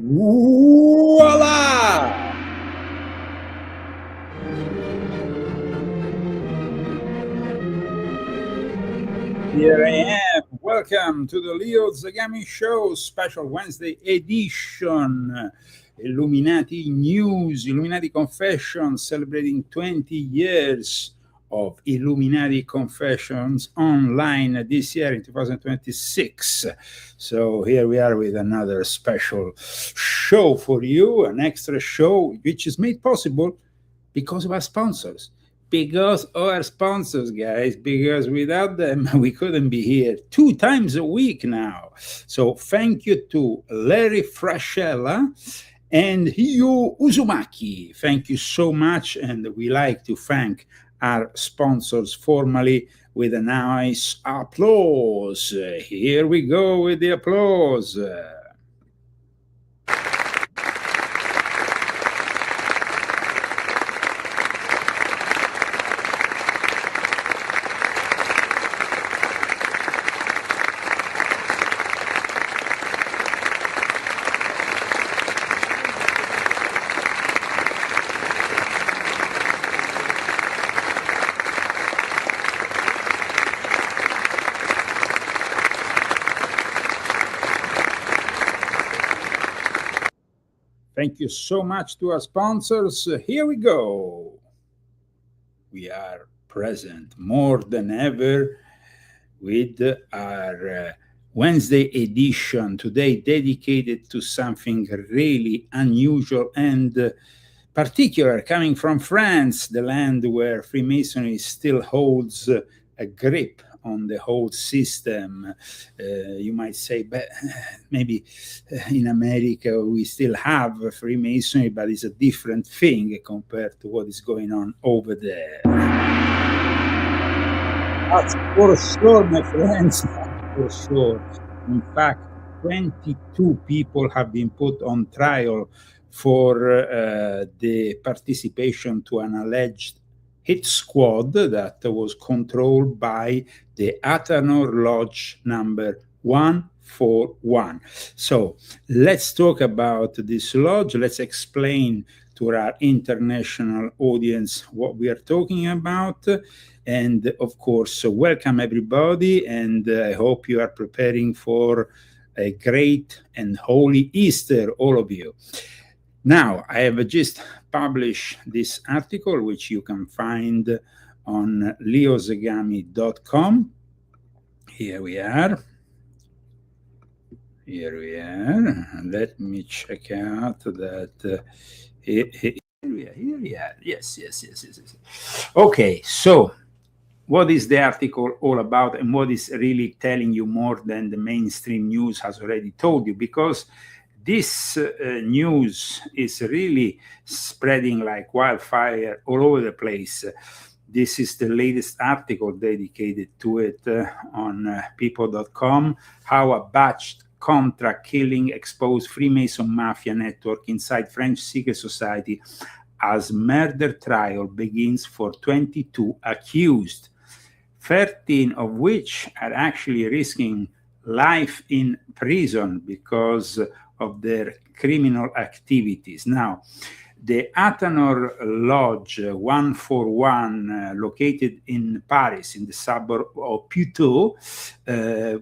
Voila! Here I am. Welcome to the Leo Zagami Show, special Wednesday edition. Illuminati News, Illuminati Confessions, celebrating 20 years of Illuminati Confessions online this year in 2026. So here we are with another special show for you, an extra show, which is made possible because of our sponsors. Because our sponsors, guys, because without them, we couldn't be here 2 times a week now. So thank you to Larry Frascella and Hio Uzumaki. Thank you so much. And we like to thank our sponsors formally with a nice applause. Here we go with the applause. Thank you so much to our sponsors. Here we go. We are present more than ever with our Wednesday edition today, dedicated to something really unusual and particular, coming from France, the land where Freemasonry still holds a grip on the whole system. You might say, but maybe in America we still have Freemasonry, but it's a different thing compared to what is going on over there. That's for sure, my friends, for sure. In fact, 22 people have been put on trial for the participation to an alleged hit squad that was controlled by the Athanor Lodge number 141. So let's talk about this lodge. Let's explain to our international audience what we are talking about. And of course, welcome everybody. And I hope you are preparing for a great and holy Easter, all of you. Now, I have just published this article, which you can find on leozagami.com. Here we are. Here we are. Let me check out that. Here we are. Yes. Okay, so what is the article all about, and what is really telling you more than the mainstream news has already told you? Because this news is really spreading like wildfire all over the place. This is the latest article dedicated to it on people.com, how a batched contract killing exposed Freemason mafia network inside French secret society as murder trial begins for 22 accused, 13 of which are actually risking life in prison because of their criminal activities. Now, the Athanor Lodge 141, located in Paris, in the suburb of Puteaux,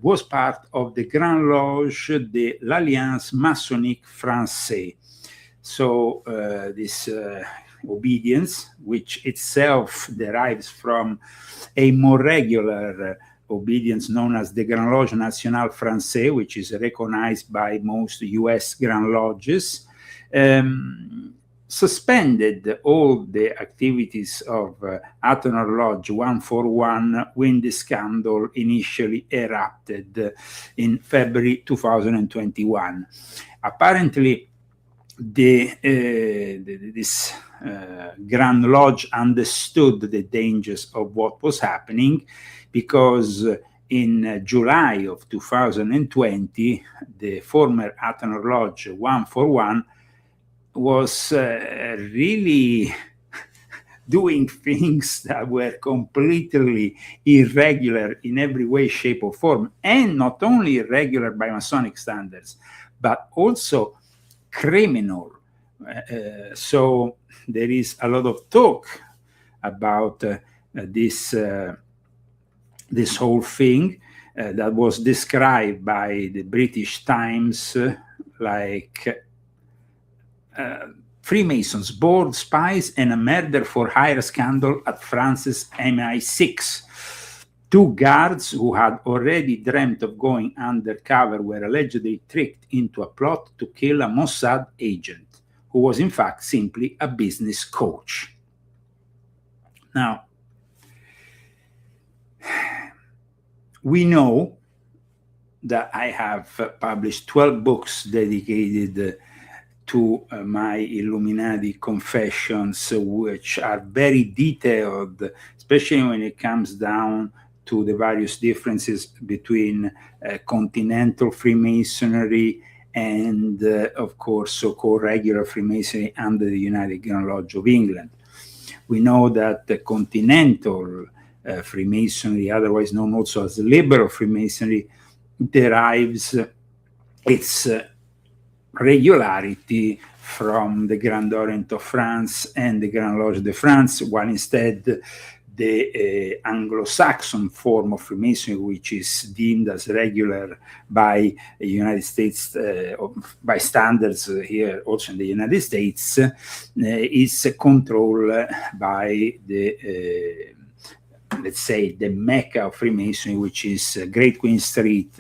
was part of the Grand Loge de l'Alliance Maçonnique Française. So this obedience, which itself derives from a more regular obedience known as the Grand Loge Nationale Française, which is recognized by most US Grand Lodges, suspended all the activities of Athanor Lodge 141 when the scandal initially erupted in February 2021. Apparently, this Grand Lodge understood the dangers of what was happening, because in July of 2020, the former Athanor Lodge 141 was really doing things that were completely irregular in every way, shape, or form, and not only irregular by Masonic standards, but also criminal. So there is a lot of talk about this whole thing that was described by the British Times like Freemasons, bored spies, and a murder for hire scandal at France's MI6. Two guards who had already dreamt of going undercover were allegedly tricked into a plot to kill a Mossad agent, who was in fact simply a business coach. Now, we know that I have published 12 books dedicated to my Illuminati confessions, which are very detailed, especially when it comes down to the various differences between continental Freemasonry and, of course, so-called regular Freemasonry under the United Grand Lodge of England. We know that the continental Freemasonry, otherwise known also as liberal Freemasonry, derives its regularity from the Grand Orient of France and the Grand Lodge de France, while instead the Anglo-Saxon form of Freemasonry, which is deemed as regular by the United States, by standards here also in the United States, is controlled by the let's say the Mecca of Freemasonry, which is Great Queen Street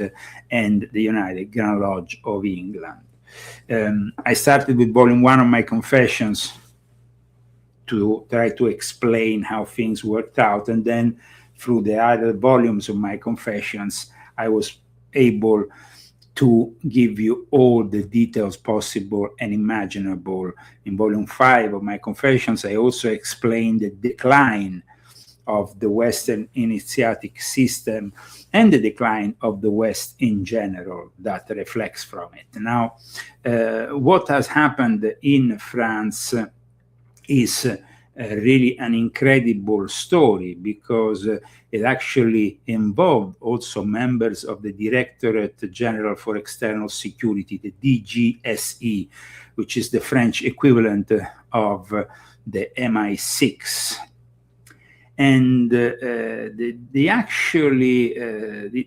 and the United Grand Lodge of England. I started with volume 1 of my confessions to try to explain how things worked out, and then through the other volumes of my confessions, I was able to give you all the details possible and imaginable. In volume 5 of my confessions, I also explained the decline of the Western initiatic system and the decline of the West in general that reflects from it. Now, what has happened in France is really an incredible story, because it actually involved also members of the Directorate General for External Security, the DGSE, which is the French equivalent of the MI6. And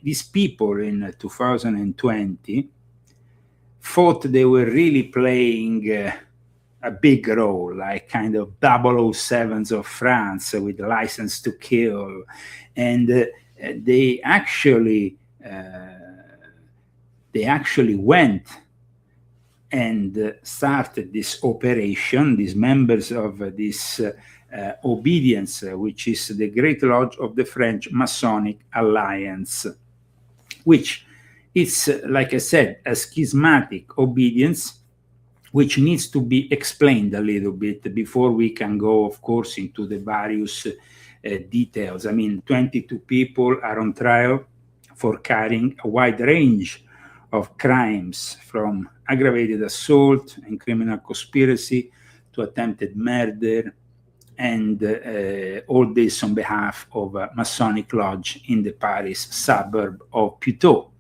these people in 2020 thought they were really playing a big role, like kind of 007s of France with License to Kill. And they actually went and started this operation, these members of this obedience, which is the Great Lodge of the French Masonic Alliance, which is, like I said, a schismatic obedience, which needs to be explained a little bit before we can go, of course, into the various details. I mean, 22 people are on trial for carrying a wide range of crimes, from aggravated assault and criminal conspiracy to attempted murder, and all this on behalf of a Masonic lodge in the Paris suburb of Puteaux.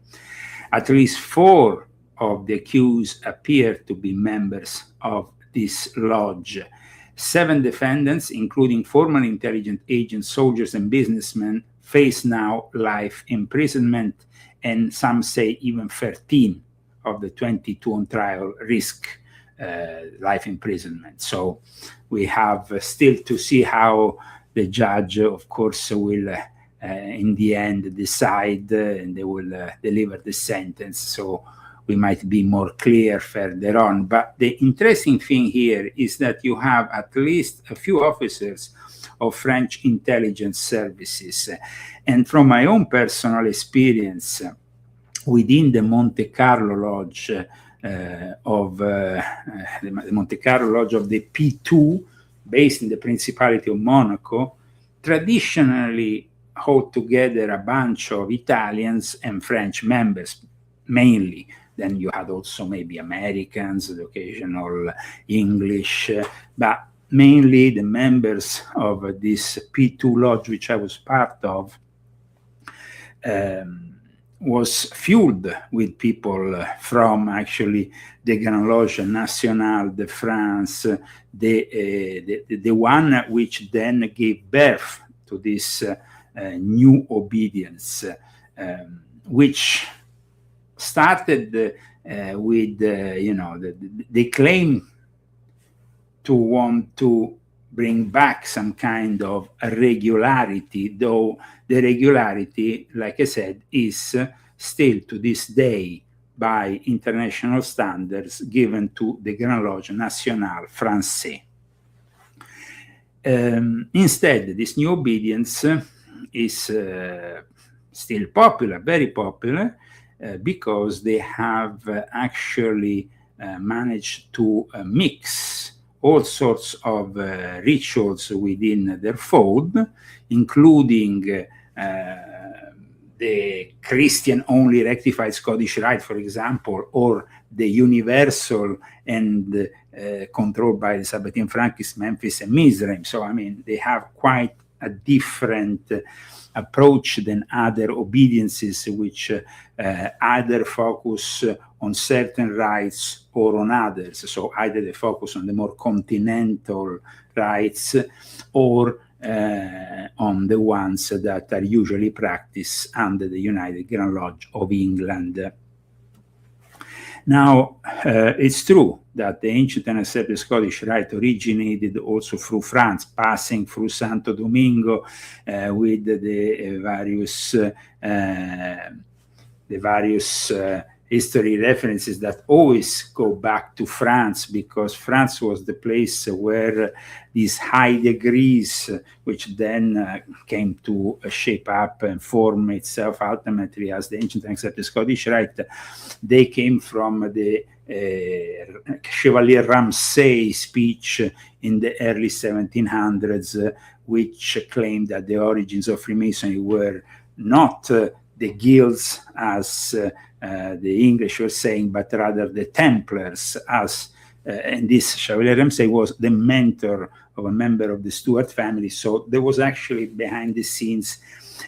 At least 4 of the accused appear to be members of this lodge. 7 defendants, including former intelligence agents, soldiers, and businessmen, face now life imprisonment, and some say even 13 of the 22 on trial risk life imprisonment. So we have still to see how the judge, of course, will in the end decide, and they will deliver the sentence. So we might be more clear further on. But the interesting thing here is that you have at least a few officers of French intelligence services. And from my own personal experience, within the Monte Carlo Lodge the Monte Carlo Lodge of the P2, based in the Principality of Monaco, traditionally hold together a bunch of Italians and French members, mainly. Then you had also maybe Americans, the occasional English, but mainly the members of this P2 lodge, which I was part of, was fueled with people from actually the Grand Loge Nationale de France, the one which then gave birth to this new obedience, which started with, they claim to want to bring back some kind of regularity, though the regularity, like I said, is still to this day, by international standards, given to the Grand Loge Nationale Français. Instead, this new obedience is still popular, very popular, because they have actually managed to mix all sorts of rituals within their fold, including the Christian-only rectified Scottish Rite, for example, or the universal and controlled by the Sabbatean Frankists, Memphis and Mizraim. So, I mean, they have quite a different approach than other obediences, which either focus on certain rites or on others. So either they focus on the more continental rites or on the ones that are usually practiced under the United Grand Lodge of England. Now, it's true that the ancient and accepted Scottish Rite originated also through France, passing through Santo Domingo with the various history references that always go back to France, because France was the place where these high degrees, which then came to shape up and form itself ultimately as the ancient and accepted Scottish Rite, they came from the Chevalier Ramsay speech in the early 1700s, which claimed that the origins of Freemasonry were not the guilds as the English were saying, but rather the Templars, as and this Chevalier Ramsay was the mentor of a member of the Stuart family. So there was actually behind the scenes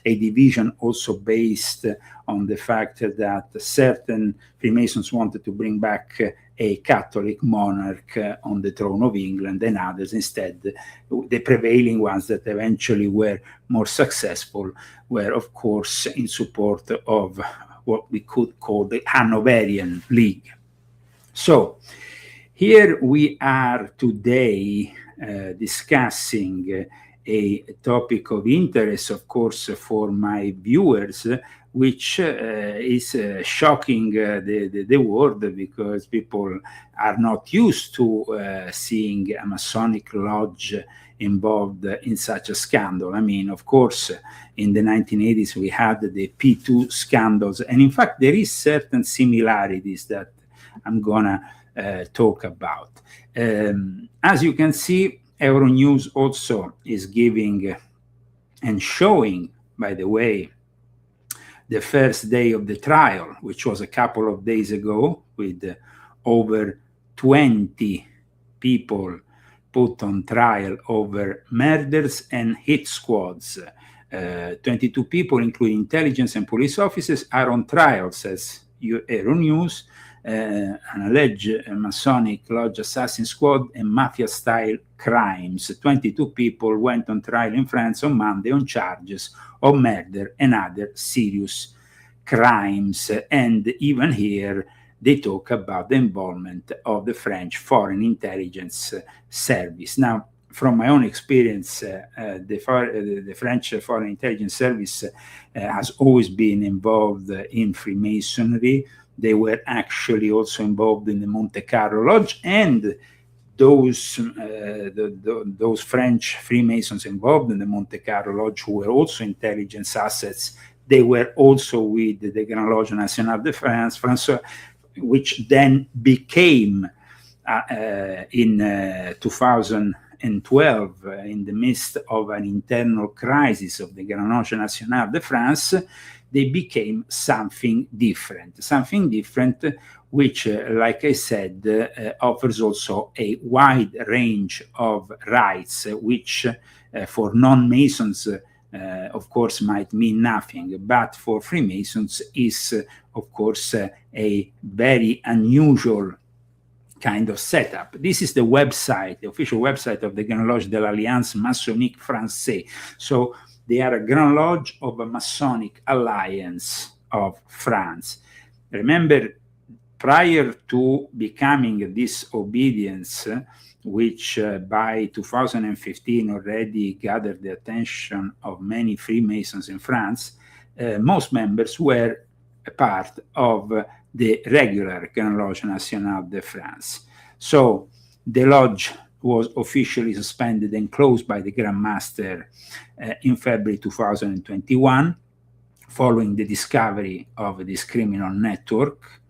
a division also based on the fact that certain Freemasons wanted to bring back a Catholic monarch on the throne of England, and others instead, the prevailing ones that eventually were more successful, were of course in support of what we could call the Hanoverian League. So here we are today discussing a topic of interest, of course, for my viewers, which is shocking the world, because people are not used to seeing a Masonic lodge involved in such a scandal. I mean, of course, in the 1980s, we had the P2 scandals. And in fact, there is certain similarities that I'm gonna talk about. As you can see, Euronews also is giving and showing, by the way, the first day of the trial, which was a couple of days ago, with over 20 people put on trial over murders and hit squads. 22 people, including intelligence and police officers, are on trial, says Euronews. An alleged Masonic Lodge assassin squad and mafia-style crimes. 22 people went on trial in France on Monday on charges of murder and other serious crimes. And even here, they talk about the involvement of the French Foreign Intelligence Service. Now, from my own experience, the French Foreign Intelligence Service has always been involved in Freemasonry. They were actually also involved in the Monte Carlo Lodge, and those French Freemasons involved in the Monte Carlo Lodge, who were also intelligence assets, they were also with the Grand Lodge National de France, which then became, in 2012, in the midst of an internal crisis of the Grand Lodge National de France, they became something different, which, like I said, offers also a wide range of rights, which for non-Masons, of course, might mean nothing, but for Freemasons is, of course, a very unusual kind of setup. This is the website, the official website of the Grand Lodge de l'Alliance Maçonnique Française. So they are a Grand Lodge of a Masonic Alliance of France. Remember, prior to becoming this obedience, which by 2015 already gathered the attention of many Freemasons in France, most members were a part of the regular Grand Lodge National de France. So the lodge was officially suspended and closed by the Grand Master in February 2021, following the discovery of this criminal network,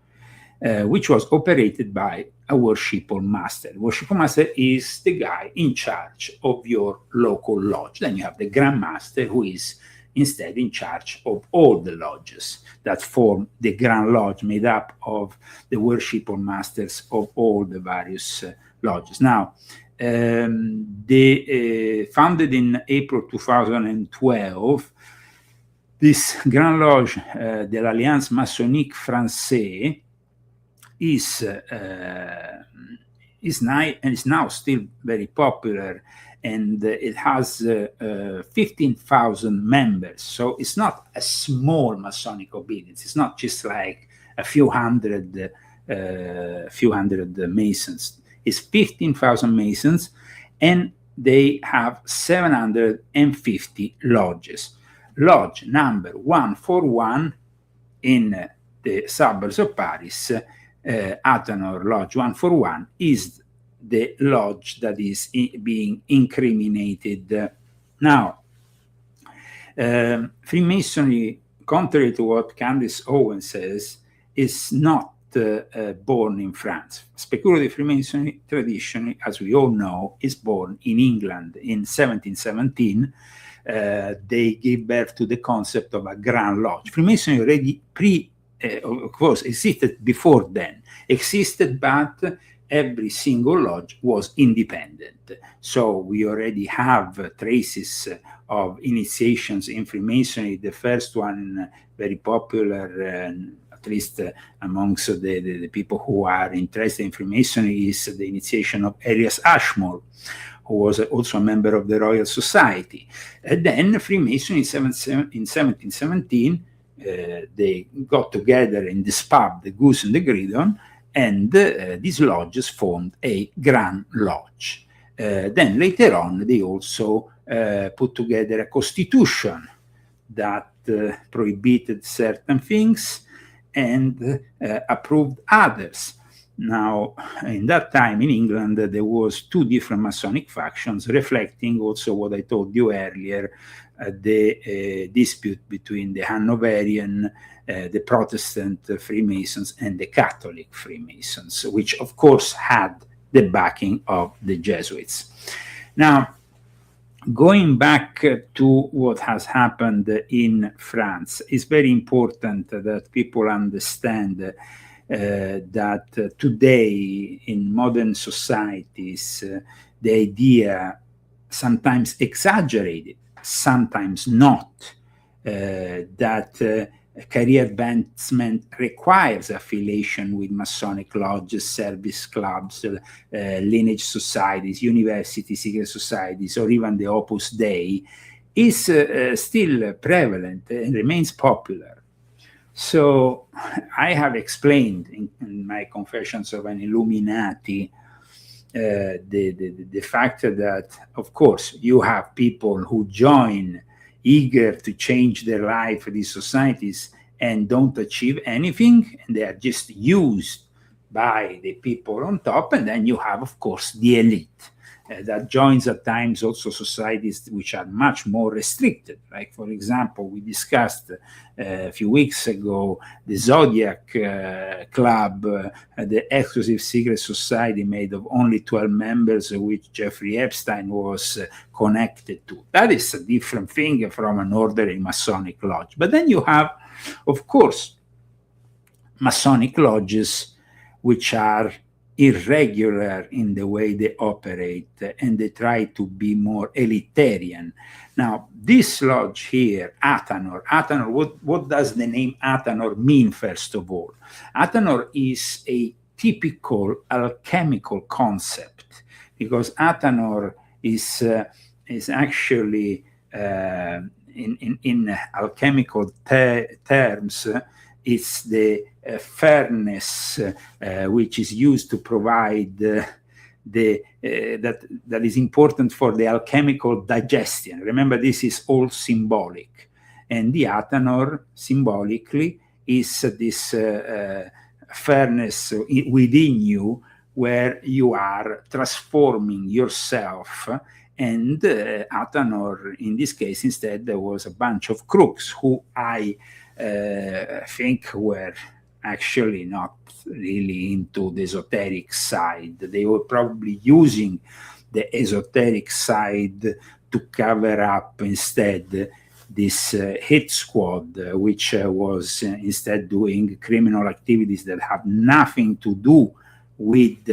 which was operated by a worshipful master. The worshipful master is the guy in charge of your local lodge. Then you have the Grand Master, who is instead in charge of all the lodges that form the Grand Lodge, made up of the worshipful masters of all the various lodges. Now, founded in April 2012, this Grand Lodge de l'Alliance Maçonnique Française is now still very popular, and it has 15,000 members. So it's not a small Masonic obedience. It's not just like a few hundred Masons. It's 15,000 Masons, and they have 750 lodges. Lodge number 141 in the suburbs of Paris, Athanor Lodge 141, is the lodge that is being incriminated. Now, Freemasonry, contrary to what Candace Owen says, is not born in France. Speculative Freemasonry traditionally, as we all know, is born in England in 1717. They gave birth to the concept of a Grand Lodge. Freemasonry already of course, existed before then, but every single lodge was independent. So we already have traces of initiations in Freemasonry. The first one, very popular, at least amongst the people who are interested in Freemasonry, is the initiation of Elias Ashmole, who was also a member of the Royal Society. And then Freemasonry in 1717, they got together in this pub, the Goose and the Gridiron, and these lodges formed a Grand Lodge. Then later on, they also put together a constitution that prohibited certain things and approved others. Now, in that time in England, there was two different Masonic factions, reflecting also what I told you earlier, the dispute between the Hanoverian, the Protestant Freemasons, and the Catholic Freemasons, which of course had the backing of the Jesuits. Now, going back to what has happened in France, it's very important that people understand that today in modern societies, the idea, sometimes exaggerated, sometimes not, that career advancement requires affiliation with Masonic lodges, service clubs, lineage societies, university secret societies, or even the Opus Dei, is still prevalent and remains popular. So I have explained in my Confessions of an Illuminati the fact that, of course, you have people who join eager to change their life, these societies, and don't achieve anything, and they are just used by the people on top. And then you have, of course, the elite that joins at times also societies which are much more restricted. Like, for example, we discussed a few weeks ago the Zodiac Club, the exclusive secret society made of only 12 members, which Jeffrey Epstein was connected to. That is a different thing from an ordinary Masonic lodge. But then you have, of course, Masonic lodges which are irregular in the way they operate, and they try to be more elitarian. Now, this lodge here, Athanor, what does the name Athanor mean, first of all? Athanor is a typical alchemical concept, because Athanor is actually, in alchemical terms, it's the furnace which is used to provide that is important for the alchemical digestion. Remember, this is all symbolic, and the Athanor symbolically is this furnace within you, where you are transforming yourself. And Athanor, in this case, instead, there was a bunch of crooks who I think were actually not really into the esoteric side. They were probably using the esoteric side to cover up instead this hit squad, which was instead doing criminal activities that have nothing to do with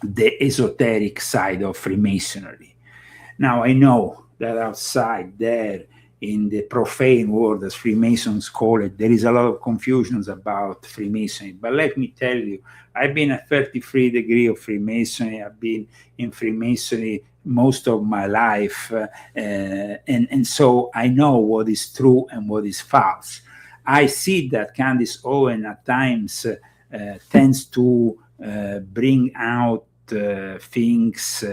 the esoteric side of Freemasonry. Now, I know that outside there, in the profane world, as Freemasons call it, there is a lot of confusions about Freemasonry. But let me tell you, I've been a 33 degree of Freemasonry. I've been in Freemasonry most of my life. And so I know what is true and what is false. I see that Candace Owen at times tends to bring out things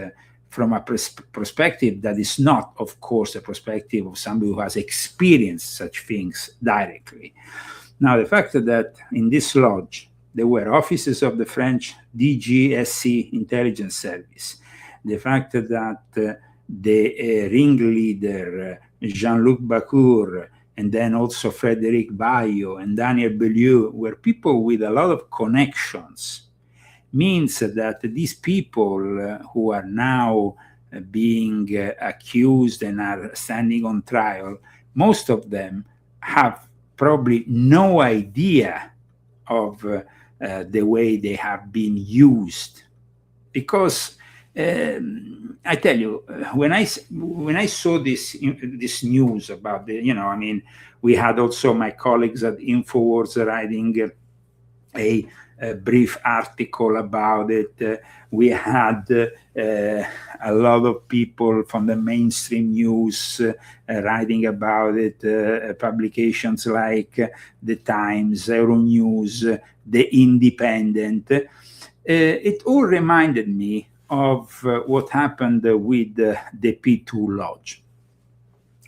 from a perspective that is not, of course, a perspective of somebody who has experienced such things directly. Now, the fact that in this lodge, there were officers of the French DGSC intelligence service, the fact that the ringleader, Jean-Luc Bacour, and then also Frédéric Baillot and Daniel Bellieu were people with a lot of connections, means that these people who are now being accused and are standing on trial, most of them have probably no idea of the way they have been used. Because I tell you, when I saw this news about the, we had also my colleagues at InfoWars writing a brief article about it. We had a lot of people from the mainstream news writing about it, publications like The Times, Euronews, The Independent. It all reminded me of what happened with the P2 Lodge.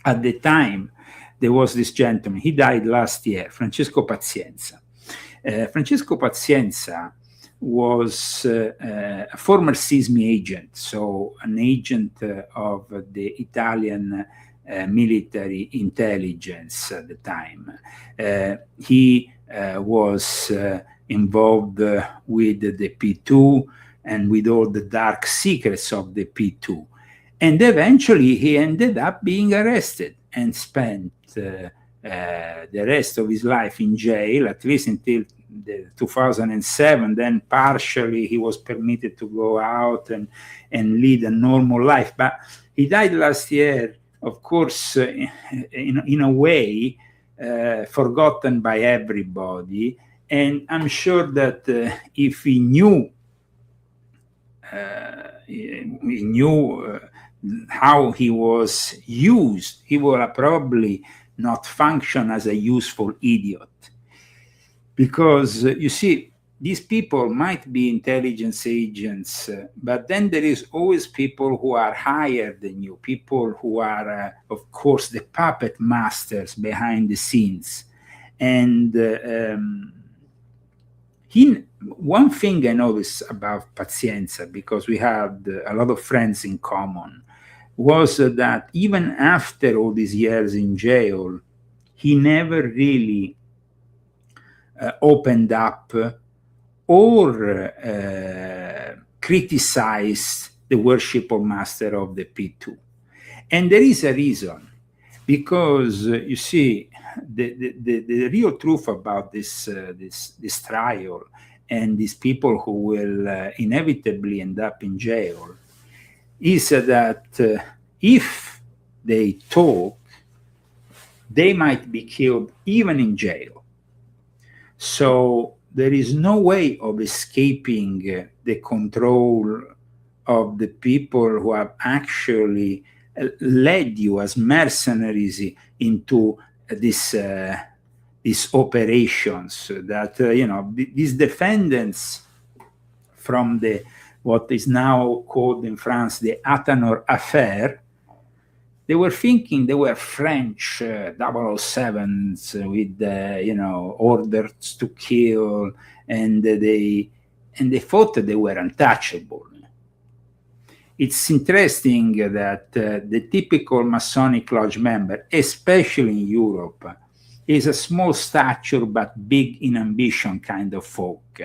At the time, there was this gentleman, he died last year, Francesco Pazienza. Francesco Pazienza was a former SISMI agent, so an agent of the Italian military intelligence at the time. He was involved with the P2 and with all the dark secrets of the P2. And eventually he ended up being arrested and spent the rest of his life in jail, at least until the 2007. Then partially he was permitted to go out and lead a normal life. But he died last year, of course, in a way, forgotten by everybody. And I'm sure that if he knew how he was used, he would probably not function as a useful idiot. Because you see, these people might be intelligence agents, but then there is always people who are higher than you, people who are, of course, the puppet masters behind the scenes. And one thing I noticed about Pazienza, because we had a lot of friends in common, was that even after all these years in jail, he never really opened up or criticized the worshipful master of the P2. And there is a reason, because you see, the real truth about this trial and these people who will inevitably end up in jail is that if they talk, they might be killed even in jail. So there is no way of escaping the control of the people who have actually led you as mercenaries into these operations. That these defendants from what is now called in France the Athanor affair, they were thinking they were French 007s with orders to kill, and they thought that they were untouchable. It's interesting that the typical Masonic Lodge member, especially in Europe, is a small stature but big in ambition kind of folk,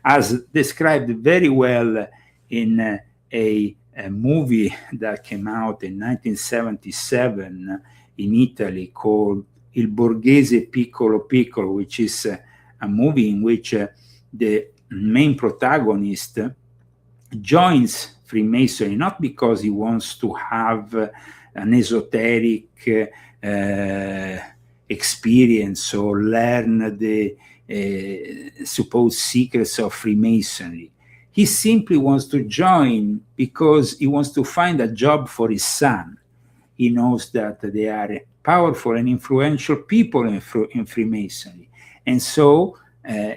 as described very well in a movie that came out in 1977 in Italy called Il Borghese Piccolo Piccolo, which is a movie in which the main protagonist joins Freemasonry not because he wants to have an esoteric experience or learn the supposed secrets of Freemasonry. He simply wants to join because he wants to find a job for his son. He knows that they are powerful and influential people in Freemasonry. And so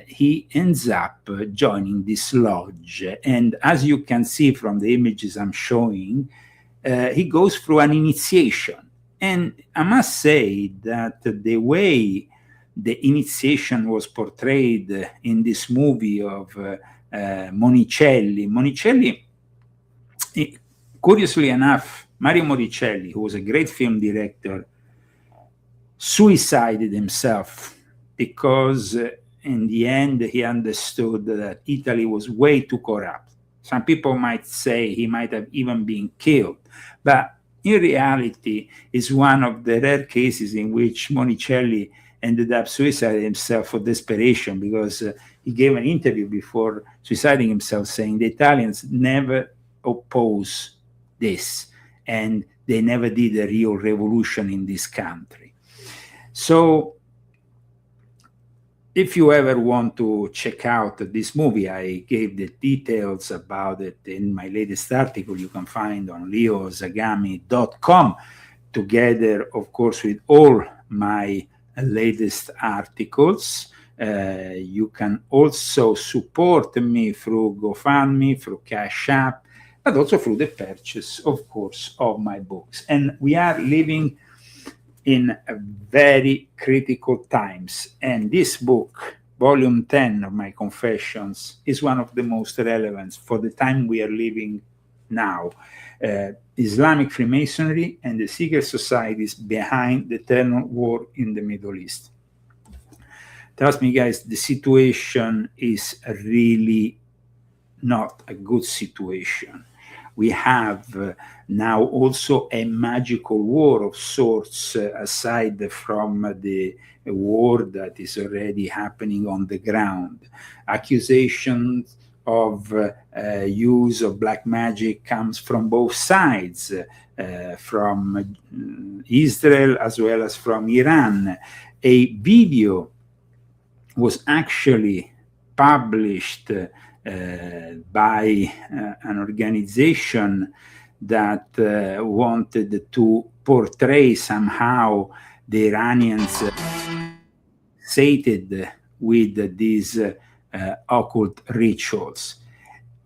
he ends up joining this lodge. And as you can see from the images I'm showing, he goes through an initiation. And I must say that the way the initiation was portrayed in this movie of Monicelli, curiously enough, Mario Monicelli, who was a great film director, suicided himself because in the end he understood that Italy was way too corrupt. Some people might say he might have even been killed, but in reality it's one of the rare cases in which Monicelli ended up suiciding himself for desperation, because he gave an interview before suiciding himself saying the Italians never oppose this and they never did a real revolution in this country. So if you ever want to check out this movie, I gave the details about it in my latest article you can find on leozagami.com, together, of course, with all my latest articles. You can also support me through GoFundMe, through Cash App, but also through the purchase, of course, of my books. And we are living in very critical times. And this book, Volume 10 of my Confessions, is one of the most relevant for the time we are living now. Islamic Freemasonry and the secret societies behind the eternal war in the Middle East. Trust me, guys, the situation is really not a good situation. we have now also a magical war of sorts, aside from the war that is already happening on the ground. Accusations of use of black magic comes from both sides, from Israel as well as from Iran. A video was actually published by an organization that wanted to portray somehow the Iranians sated with these occult rituals.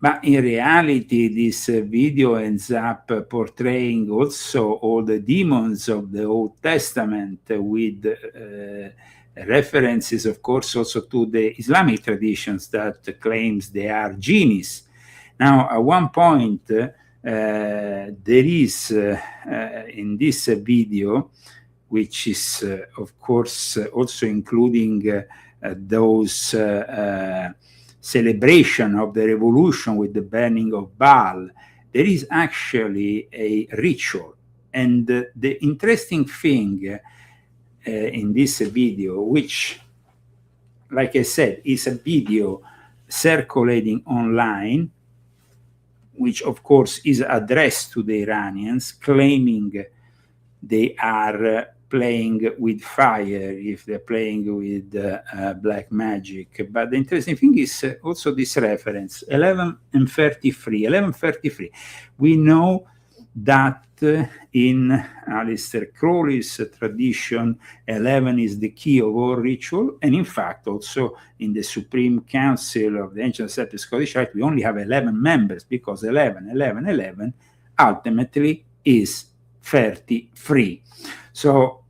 But in reality, this video ends up portraying also all the demons of the Old Testament with references, of course, also to the Islamic traditions that claims they are genies. Now, at one point, there is in this video, which is, of course, also including those celebration of the revolution with the burning of Baal, there is actually a ritual. And the interesting thing in this video, which, like I said, is a video circulating online, which of course is addressed to the Iranians, claiming they are playing with fire if they're playing with black magic. But the interesting thing is also this reference, 1133. 1133. We know that in Aleister Crowley's tradition, 11 is the key of all ritual, and in fact also in the Supreme Council of the Ancient Accepted Scottish Rite, we only have 11 members, because 11, 11, 11 ultimately is 33. So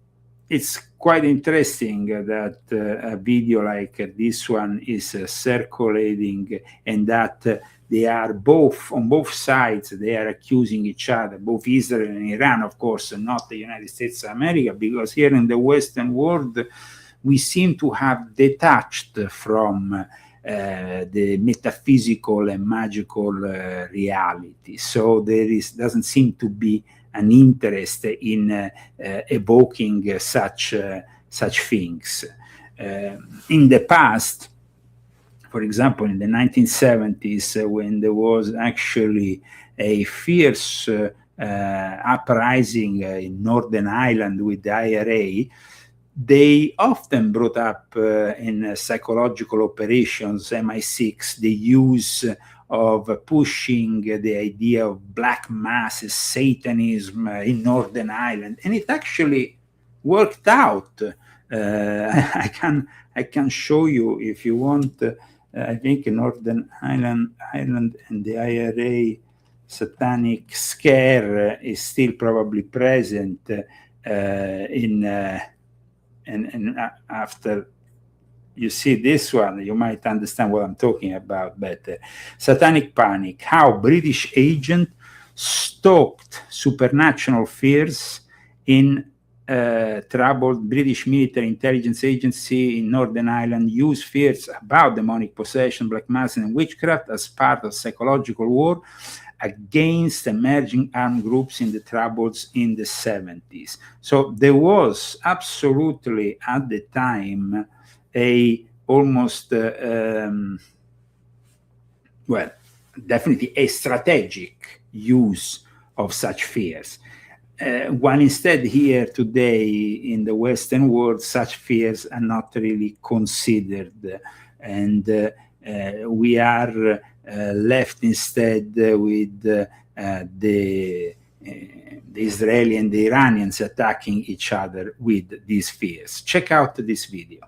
it's quite interesting that a video like this one is circulating, and that they are both, on both sides, they are accusing each other, both Israel and Iran, of course, and not the United States of America, because here in the Western world, we seem to have detached from the metaphysical and magical reality. So there doesn't seem to be an interest in evoking such things. In the past, for example, in the 1970s, when there was actually a fierce uprising in Northern Ireland with the IRA, they often brought up in psychological operations, MI6, the use of pushing the idea of black masses, Satanism in Northern Ireland, and it actually worked out. I can show you if you want. I think in Northern Ireland and the IRA satanic scare is still probably present and after you see this one, you might understand what I'm talking about better. Satanic Panic, how British agent stoked supernatural fears in troubled British military intelligence agency in Northern Ireland, used fears about demonic possession, black mass, and witchcraft as part of psychological war against emerging armed groups in the Troubles in the 70s. So there was absolutely at the time a almost well, definitely a strategic use of such fears. While instead here today in the Western world, such fears are not really considered, and we are left instead with the Israeli and the Iranians attacking each other with these fears. Check out this video.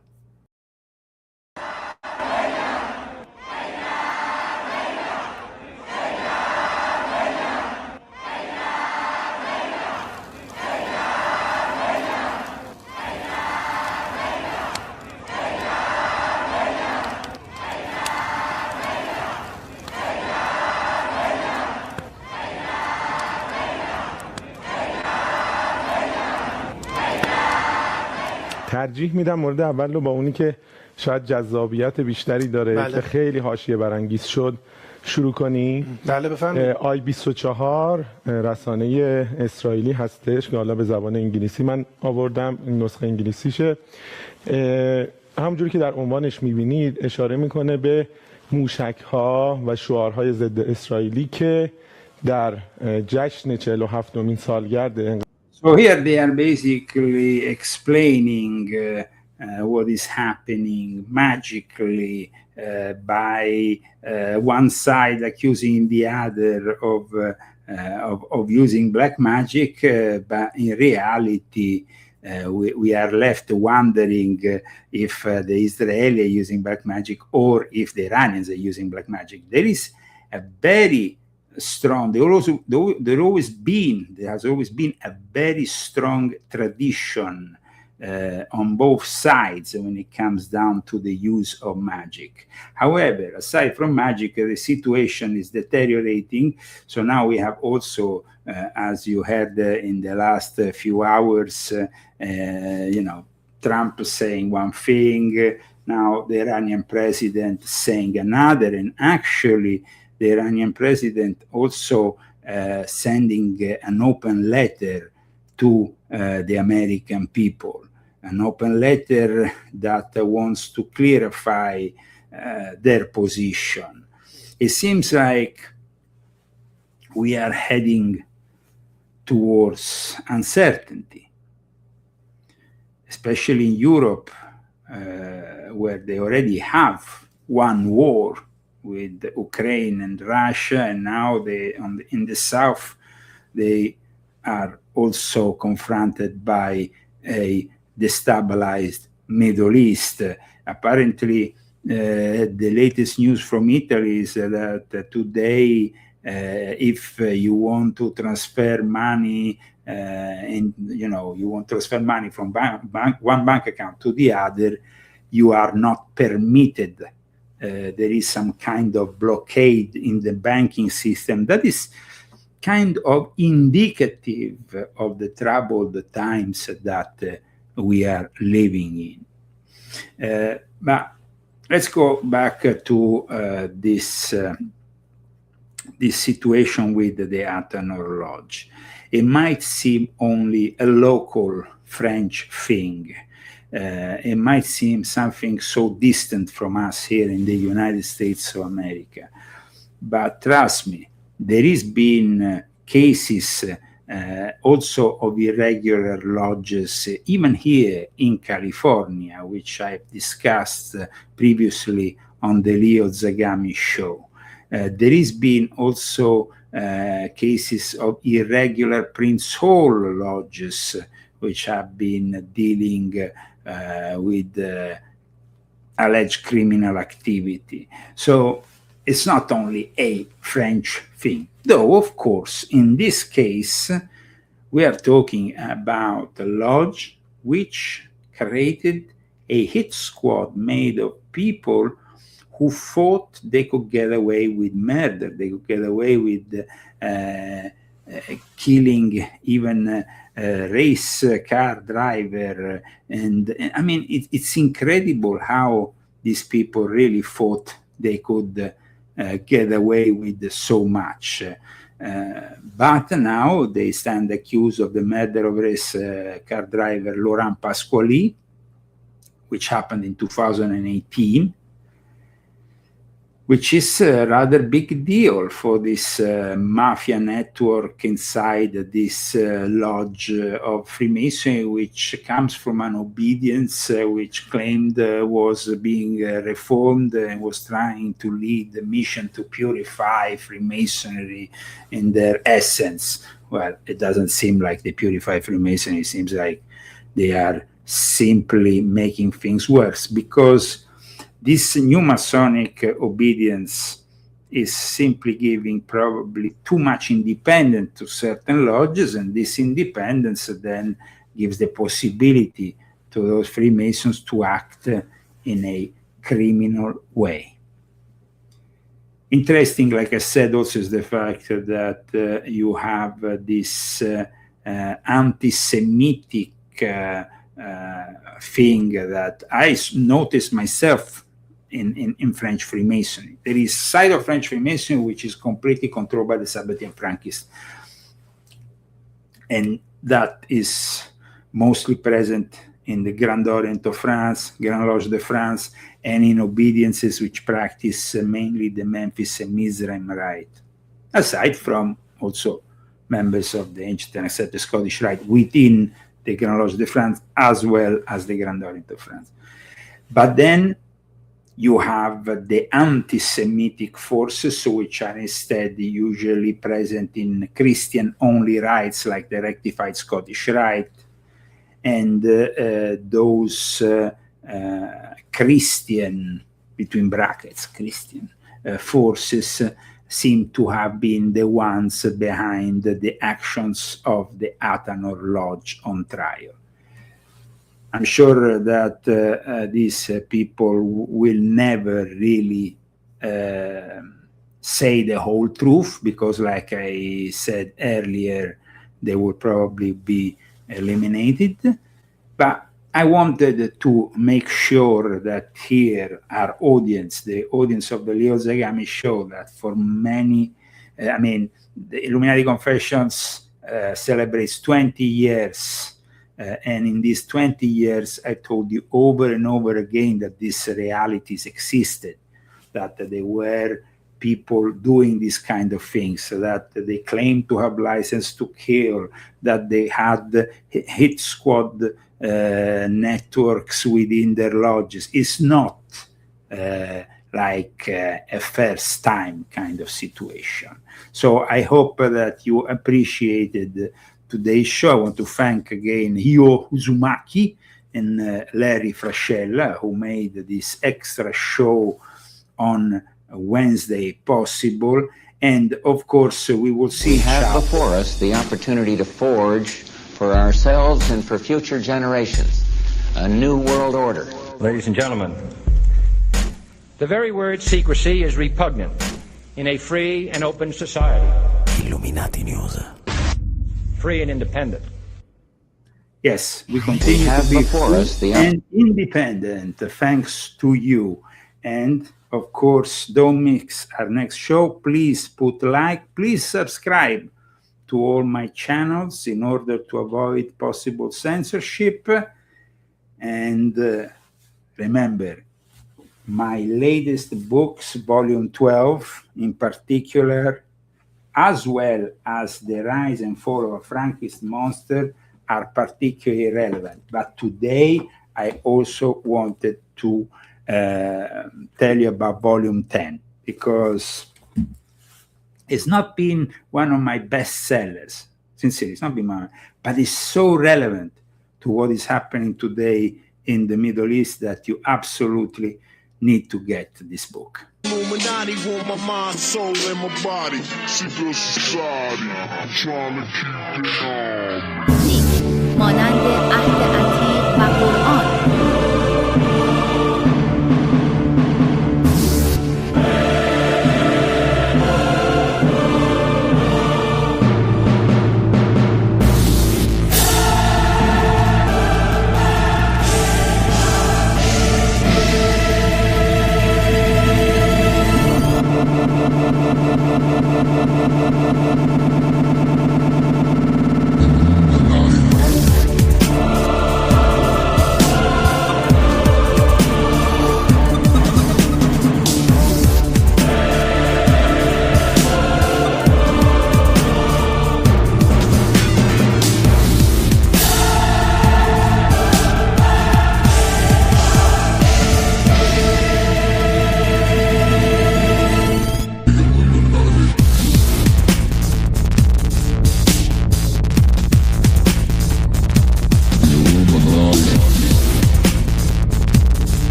ترجیح میدم مورد اول رو با اونی که شاید جذابیت بیشتری داره که خیلی حاشیه برانگیز شد شروع کنیم. بله بفرمایید. آی 24 رسانه اسرائیلی هستش که حالا به زبان انگلیسی من آوردم، نسخه انگلیسیشه. همونجوری که در عنوانش میبینید اشاره میکنه به موشک‌ها و شعارهای ضد اسرائیلی که در جشن 47مین سالگرد. So here they are basically explaining what is happening magically by one side accusing the other of using black magic, but in reality we are left wondering if the Israelis are using black magic or if the Iranians are using black magic. There is a very strong, there has always been a very strong tradition on both sides when it comes down to the use of magic. However, aside from magic, the situation is deteriorating. So now we have also, as you heard in the last few hours, Trump saying one thing, now the Iranian president saying another, and actually the Iranian president also sending an open letter to the American people, an open letter that wants to clarify their position. It seems like we are heading towards uncertainty, especially in Europe, where they already have one war with Ukraine and Russia, and now in the south they are also confronted by a destabilized Middle East. Apparently, the latest news from Italy is that today, if you want to transfer money, you want to transfer money from one bank account to the other, you are not permitted. There is some kind of blockade in the banking system that is kind of indicative of the troubled times that we are living in. But let's go back to this situation with the Athanor Lodge. It might seem only a local French thing. It might seem something so distant from us here in the United States of America. But trust me, there has been cases also of irregular lodges, even here in California, which I've discussed previously on the Leo Zagami show. There has been also cases of irregular Prince Hall lodges, which have been dealing with alleged criminal activity. So it's not only a French thing, though, of course, in this case, we are talking about a lodge which created a hit squad made of people who thought they could get away with murder, they could get away with killing even race car driver. And I mean, it's incredible how these people really thought they could get away with so much. But now they stand accused of the murder of race car driver Laurent Pasquali, which happened in 2018, which is a rather big deal for this mafia network inside this lodge of Freemasonry, which comes from an obedience which claimed was being reformed and was trying to lead the mission to purify Freemasonry in their essence. Well, it doesn't seem like they purify Freemasonry. It seems like they are simply making things worse, because this new Masonic obedience is simply giving probably too much independence to certain lodges, and this independence then gives the possibility to those Freemasons to act in a criminal way. Interesting, like I said, also is the fact that you have this anti-Semitic thing that I noticed myself in French Freemasonry. There is side of French Freemasonry which is completely controlled by the Sabbatean Frankists, and that is mostly present in the Grand Orient of France, Grand Lodge de France, and in obediences which practice mainly the Memphis and Mizraim rite, aside from also members of the ancient and accepted Scottish rite within the Grand Lodge de France, as well as the Grand Orient of France. But then you have the anti-Semitic forces, which are instead usually present in Christian-only rites, like the rectified Scottish Rite, and those Christian, between brackets, Christian forces seem to have been the ones behind the actions of the Athanor Lodge on trial. I'm sure that these people will never really say the whole truth, because like I said earlier, they will probably be eliminated. But I wanted to make sure that here our audience, the audience of the Leo Zagami show, that for many, the Illuminati Confessions celebrates 20 years. And in these 20 years, I told you over and over again that these realities existed, that there were people doing these kind of things, that they claimed to have license to kill, that they had hit squad networks within their lodges. It's not like a first time kind of situation. So I hope that you appreciated today's show. I want to thank again Hio Uzumaki and Larry Frascella, who made this extra show on Wednesday possible. And of course, we will see. We have before us the opportunity to forge for ourselves and for future generations a new world order. Ladies and gentlemen, the very word secrecy is repugnant in a free and open society. Illuminati News. Free and independent. Yes, we continue to be free and independent, thanks to you. And of course, don't miss our next show. Please put like, please subscribe to all my channels in order to avoid possible censorship. And remember, my latest books, volume 12 in particular, as well as The Rise and Fall of a Frankist Monster, are particularly relevant. But today, I also wanted to tell you about volume 10, because it's not been one of my best sellers. Sincerely, it's not been one, but it's so relevant to what is happening today in the Middle East that you absolutely need to get this book. Illuminati want my mind, soul, and my body. Secret society, trying to keep it on. مانند عهد